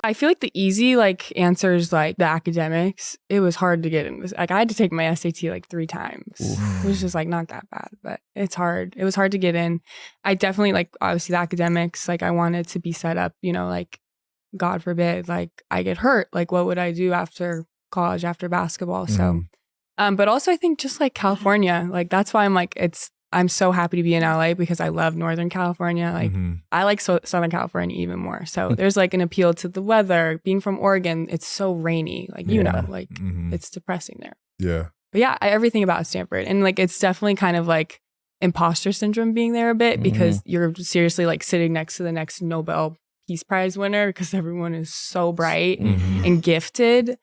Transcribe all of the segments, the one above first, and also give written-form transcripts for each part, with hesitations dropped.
I feel like the easy like answers, like the academics, it was hard to get in. Like I had to take my SAT like 3 times. It was just like not that bad, but it's hard. It was hard to get in. I definitely like obviously the academics, like I wanted to be set up, you know, like God forbid, like I get hurt. Like what would I do after college, after basketball? So, but also I think just like California, like that's why I'm so happy to be in LA because I love Northern California. Like I like Southern California even more. So there's like an appeal to the weather. Being from Oregon, it's so rainy. Like, you know, like it's depressing there. Yeah. But yeah, everything about Stanford. And like, it's definitely kind of like imposter syndrome being there a bit because you're seriously like sitting next to the next Nobel Peace Prize winner because everyone is so bright and gifted.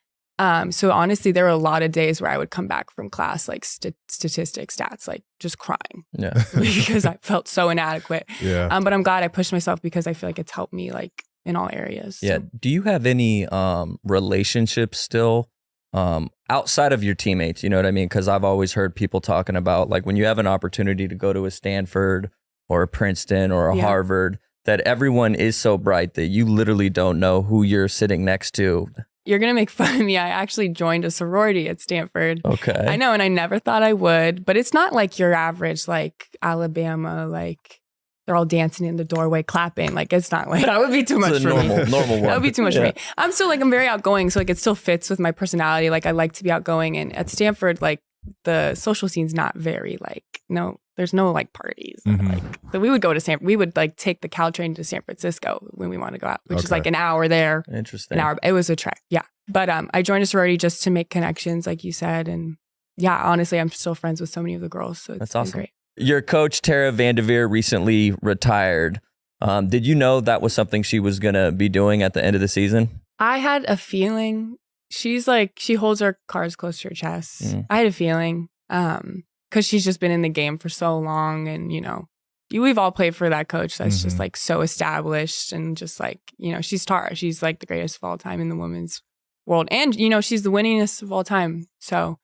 So honestly, there were a lot of days where I would come back from class, like statistics, stats, like just crying. Yeah. Because I felt so inadequate. Yeah. But I'm glad I pushed myself because I feel like it's helped me like in all areas. Yeah. So. Do you have any relationships still outside of your teammates? You know what I mean? Because I've always heard people talking about like when you have an opportunity to go to a Stanford or a Princeton or a Harvard, that everyone is so bright that you literally don't know who you're sitting next to. You're going to make fun of me. I actually joined a sorority at Stanford. Okay. I know, and I never thought I would, but it's not like your average, like Alabama, like they're all dancing in the doorway, clapping. Like it's not like, that would be too much for me. Normal one. That would be too much for me. I'm still like, I'm very outgoing. So like it still fits with my personality. Like I like to be outgoing. And at Stanford, like the social scene's not very like, there's no like parties. Like, but we would go to Stanford. We would like take the Caltrain to San Francisco when we want to go out, which is like an hour there. Interesting. An hour. It was a trek. Yeah. But I joined a sorority just to make connections, like you said. And yeah, honestly, I'm still friends with so many of the girls. So it's awesome. Great. Your coach, Tara Vanderveer, recently retired. Did you know that was something she was going to be doing at the end of the season? I had a feeling. She's like, she holds her cards close to her chest. I had a feeling because she's just been in the game for so long. And, you know, we've all played for that coach that's just like so established and just like, you know, she's Tara. She's like the greatest of all time in the women's world. And, you know, she's the winningest of all time. So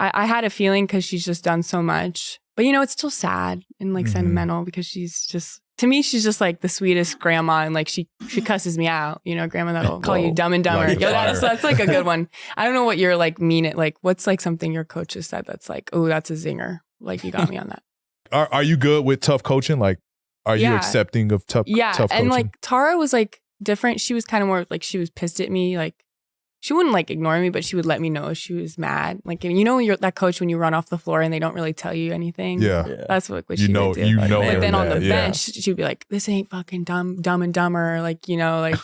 I had a feeling because she's just done so much. But, you know, it's still sad and like sentimental because she's just, to me, she's just like the sweetest grandma. And like she cusses me out, you know, grandma that'll call you dumb and dumber. Like that's like a good one. I don't know what you're like mean it. Like what's like something your coach has said that's like, oh, that's a zinger. Like you got me on that. Are you good with tough coaching? Like, are you accepting of tough coaching? And like Tara was like different. She was kind of more like she was pissed at me. Like she wouldn't like ignore me, but she would let me know if she was mad. Like, you know, when you're that coach when you run off the floor and they don't really tell you anything. Yeah. That's what she would do. You know, but then on the bench, she'd be like, this ain't fucking dumb and dumber. Like, you know, like,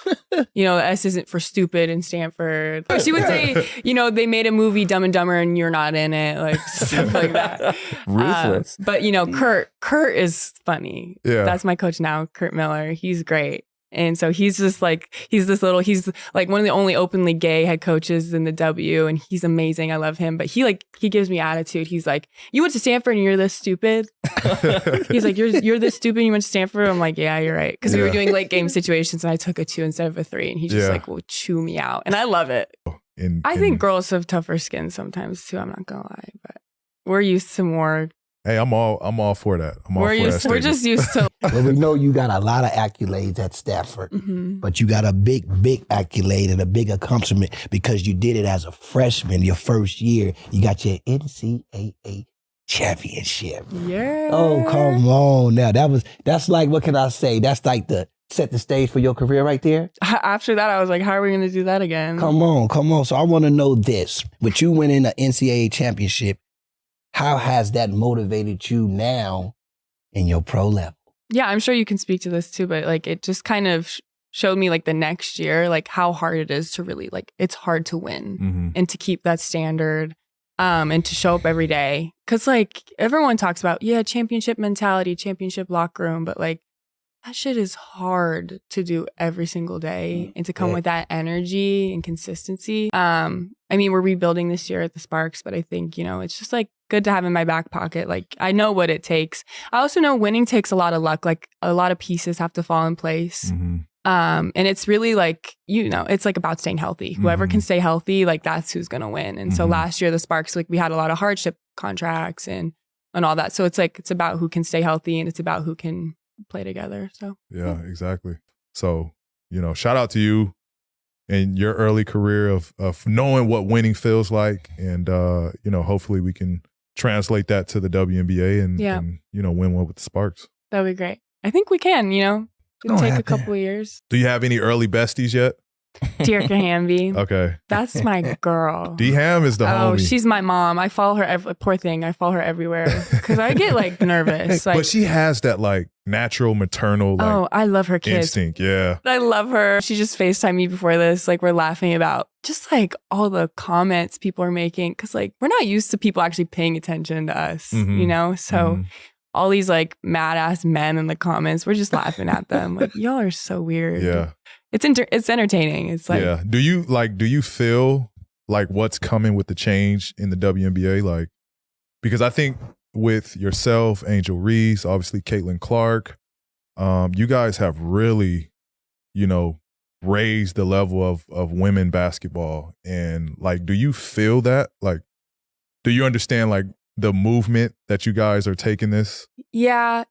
you know, S isn't for stupid in Stanford. Or she would say, you know, they made a movie Dumb and Dumber and you're not in it. Like stuff like that. Ruthless. But, you know, Kurt is funny. Yeah. That's my coach now, Kurt Miller. He's great. And so he's just like, he's like one of the only openly gay head coaches in the W, and he's amazing. I love him. But he gives me attitude. He's like, you went to Stanford and you're this stupid. He's like, you're this stupid and you went to Stanford. I'm like, yeah, you're right. Because we were doing late game situations and I took a 2 instead of a 3. And he just like will chew me out. And I love it. I think girls have tougher skin sometimes too. I'm not going to lie. But we're used to more. Hey, I'm all for that. We're just used to. Well, we know you got a lot of accolades at Stanford, but you got a big accolade and a big accomplishment because you did it as a freshman, your first year. You got your NCAA championship. Yeah. Oh, come on now. That's like, what can I say? That's like set the stage for your career right there. After that, I was like, how are we going to do that again? Come on. So I want to know this. With you winning the NCAA championship, how has that motivated you now in your pro level? Yeah, I'm sure you can speak to this too, but like it just kind of showed me like the next year, like how hard it is to really like, it's hard to win and to keep that standard and to show up every day. Cause like everyone talks about, championship mentality, championship locker room, but like that shit is hard to do every single day and to come with that energy and consistency. I mean, we're rebuilding this year at the Sparks, but I think, you know, it's just like good to have in my back pocket. Like I know what it takes. I also know winning takes a lot of luck. Like a lot of pieces have to fall in place. And it's really like, you know, it's like about staying healthy. Whoever can stay healthy, like that's who's going to win. And so last year, the Sparks, like we had a lot of hardship contracts and all that. So it's like, it's about who can stay healthy and it's about who can play together. So yeah, exactly. So, you know, shout out to you. in your early career of knowing what winning feels like. And, hopefully we can translate that to the WNBA and win one with the Sparks. That would be great. I think we can, it'll take a couple of years. Do you have any early besties yet? Dearica Hamby. Okay. That's my girl. D-Ham is the homie. Oh, she's my mom. I follow her. Poor thing. I follow her everywhere because I get nervous. But she has that natural maternal I love her kids. Instinct. Yeah. I love her. She just FaceTimed me before this. We're laughing about just all the comments people are making because we're not used to people actually paying attention to us, So all these mad ass men in the comments, we're just laughing at them. Y'all are so weird. Yeah. It's entertaining. It's yeah. Do you feel what's coming with the change in the WNBA? Because I think with yourself, Angel Reese, obviously Caitlin Clark, you guys have really, raised the level of women basketball. And do you feel that? Do you understand the movement that you guys are taking this? Yeah.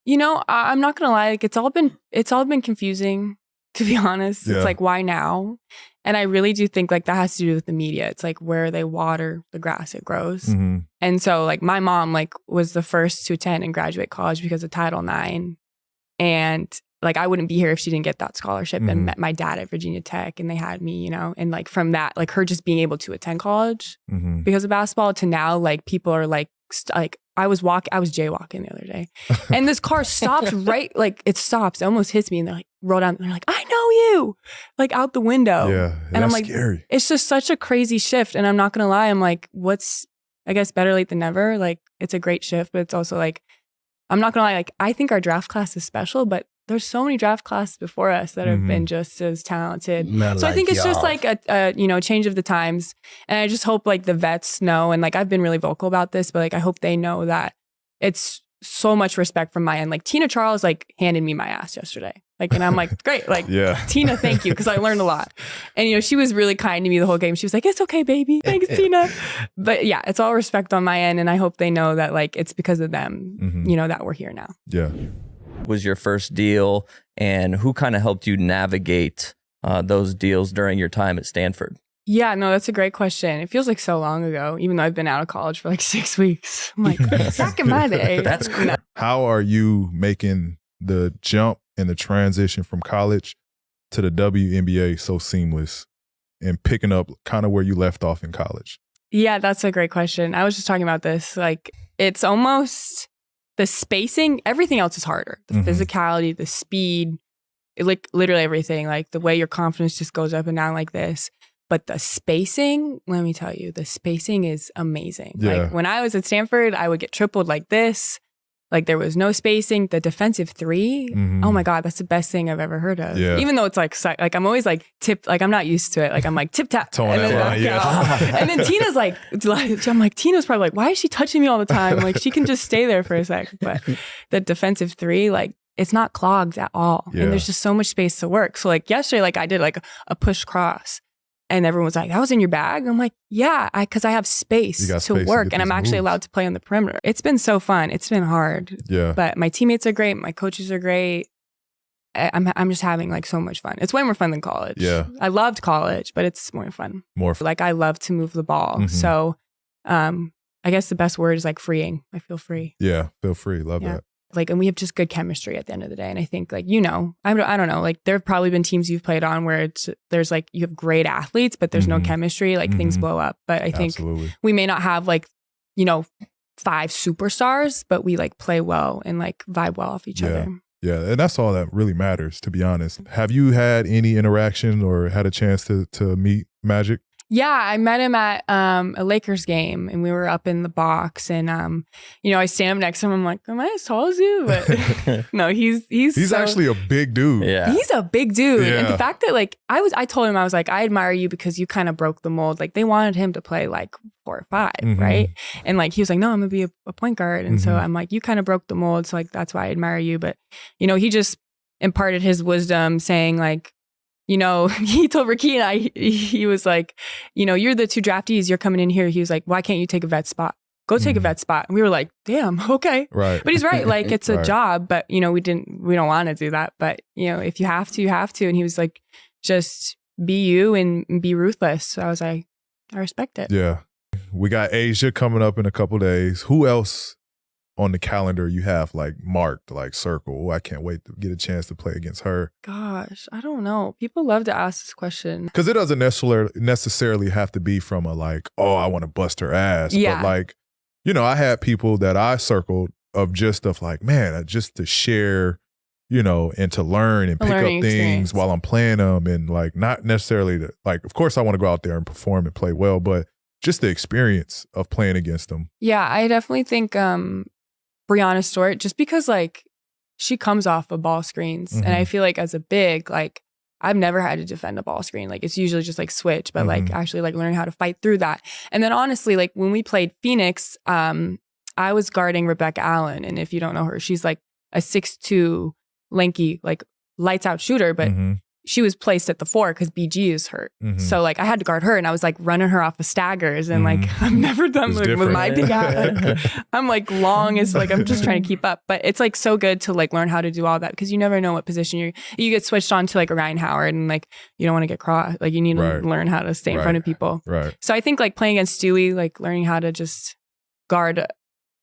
I'm not gonna lie. It's all been confusing. To be honest, it's why now? And I really do think that has to do with the media. It's where they water the grass, it grows. Mm-hmm. And so my mom was the first to attend and graduate college because of Title IX. And I wouldn't be here if she didn't get that scholarship and met my dad at Virginia Tech and they had me, and from that, her just being able to attend college because of basketball to now, people are I was jaywalking the other day and this car stops right, it stops, it almost hits me and they're roll down, they're I know you, out the window. Yeah. And I'm scary. It's just such a crazy shift. And I'm not going to lie. I'm what's, I guess better late than never. It's a great shift, but it's also I'm not going to lie. I think our draft class is special, but there's so many draft classes before us that have been just as talented. So I think it's just a change of the times. And I just hope the vets know, and I've been really vocal about this, but I hope they know that it's so much respect from my end. Tina Charles handed me my ass yesterday. And I'm great. Tina, thank you. Cause I learned a lot. And, she was really kind to me the whole game. She was it's okay, baby. Thanks, Tina. But yeah, it's all respect on my end. And I hope they know that it's because of them, that we're here now. Yeah. Was your first deal and who kind of helped you navigate those deals during your time at Stanford? Yeah, no, that's a great question. It feels so long ago, even though I've been out of college for 6 weeks. I'm back in my day. That's cool. How are you making the jump and the transition from college to the WNBA so seamless and picking up kind of where you left off in college? Yeah, that's a great question. I was just talking about this. It's almost the spacing. Everything else is harder. The physicality, the speed, literally everything. The way your confidence just goes up and down like this. But the spacing, let me tell you, the spacing is amazing. Yeah. When I was at Stanford, I would get tripled like this. There was no spacing. The defensive three, oh my God, that's the best thing I've ever heard of. Yeah. Even though it's I'm always tip, I'm not used to it. I'm tip tap. Towing that line, yeah. And then Tina's I'm Tina's probably why is she touching me all the time? She can just stay there for a sec. But the defensive three, it's not clogged at all. Yeah. And there's just so much space to work. So yesterday, I did a push cross. And everyone was that was in your bag? I'm yeah, because I have space to work and I'm actually allowed to play on the perimeter. It's been so fun. It's been hard. Yeah. But my teammates are great. My coaches are great. I'm just having so much fun. It's way more fun than college. Yeah. I loved college, but it's more fun. More fun. I love to move the ball. So I guess the best word is freeing. I feel free. Yeah, feel free. Love that. And we have just good chemistry at the end of the day. And I think I don't know, there have probably been teams you've played on where there's you have great athletes, but there's no chemistry, things blow up. But I think we may not have 5 superstars, but we play well and vibe well off each other. Yeah. And that's all that really matters, to be honest. Have you had any interaction or had a chance to meet Magic? Yeah, I met him at a Lakers game and we were up in the box and I stand up next to him. I'm am I as tall as you? But no, he's actually a big dude. Yeah. He's a big dude. Yeah. And the fact that I told him I was I admire you because you kind of broke the mold. They wanted him to play 4 or 5, right? And he was no, I'm gonna be a point guard. And so I'm you kind of broke the mold. So that's why I admire you. But he just imparted his wisdom saying he told Ricky and I, he was you're the 2 draftees, you're coming in here. He was why can't you take a vet spot? Go take a vet spot. And we were damn, okay. Right. But he's right. It's a job, but we don't want to do that. But if you have to, you have to. And he was just be you and be ruthless. So I was like, I respect it. Yeah. We got Asia coming up in a couple days. Who else on the calendar you have like marked, like circle? I can't wait to get a chance to play against her. Gosh, I don't know. People love to ask this question. Because it doesn't necessarily have to be from a like, oh, I want to bust her ass. Yeah. But like, you know, I had people that I circled of just stuff like, man, just to share, you know, and to learn and pick up things experience while I'm playing them, and like not necessarily to, like, of course I want to go out there and perform and play well, but just the experience of playing against them. Yeah, I definitely think Brianna Stewart, just because like she comes off of ball screens, and I feel like as a big, like I've never had to defend a ball screen. Like it's usually just like switch, but like actually like learning how to fight through that. And then honestly, like when we played Phoenix, I was guarding Rebecca Allen, and if you don't know her, she's like a 6'2", lanky, like lights out shooter, but she was placed at the 4 because BG is hurt. So like I had to guard her, and I was like running her off of staggers, and like I've never done like, with my big ass. I'm like long as like I'm just trying to keep up, but it's like so good to like learn how to do all that, because you never know what position you get switched on to like a Ryan Howard, and like you don't want to get crossed. Like you need to learn how to stay in front of people. So I think like playing against Stewie, like learning how to just guard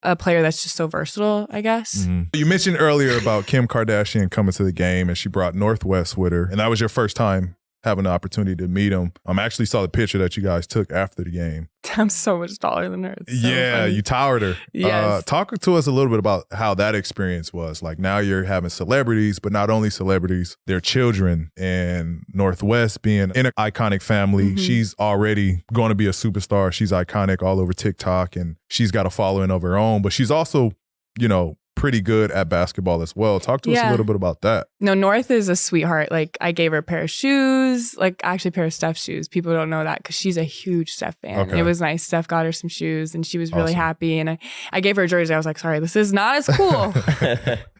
a player that's just so versatile, I guess. You mentioned earlier about Kim Kardashian coming to the game, and she brought Northwest with her, and that was your first time having the opportunity to meet him. I actually saw the picture that you guys took after the game. I'm so much taller than her. It's so funny. You towered her. Yes. Talk to us a little bit about how that experience was. Like now you're having celebrities, but not only celebrities, their children, and Northwest being in an iconic family. She's already going to be a superstar. She's iconic all over TikTok, and she's got a following of her own, but she's also, you know, pretty good at basketball as well. Talk to us a little bit about that. No, North is a sweetheart. Like I gave her a pair of shoes, like actually a pair of Steph's shoes. People don't know that because she's a huge Steph fan. Okay. It was nice. Steph got her some shoes, and she was really happy. And I gave her a jersey. I was like, sorry, this is not as cool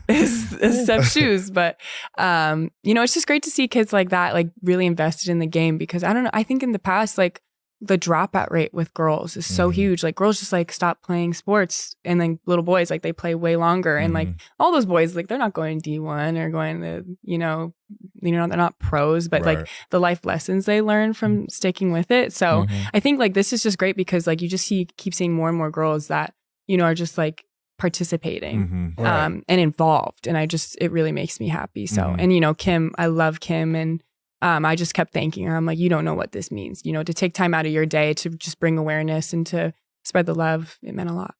as Steph's shoes. But, you know, it's just great to see kids like that, like really invested in the game, because I don't know. I think in the past, like, the dropout rate with girls is so huge. Like girls just like stop playing sports, and then little boys, like they play way longer. And like all those boys, like they're not going D1 or going to, you know, they're not pros, but like the life lessons they learn from sticking with it. So I think like this is just great, because like you just keep seeing more and more girls that, you know, are just like participating and involved. And it really makes me happy. So, and you know, Kim, I love Kim, and I just kept thanking her. I'm like, you don't know what this means, you know, to take time out of your day to just bring awareness and to spread the love. It meant a lot.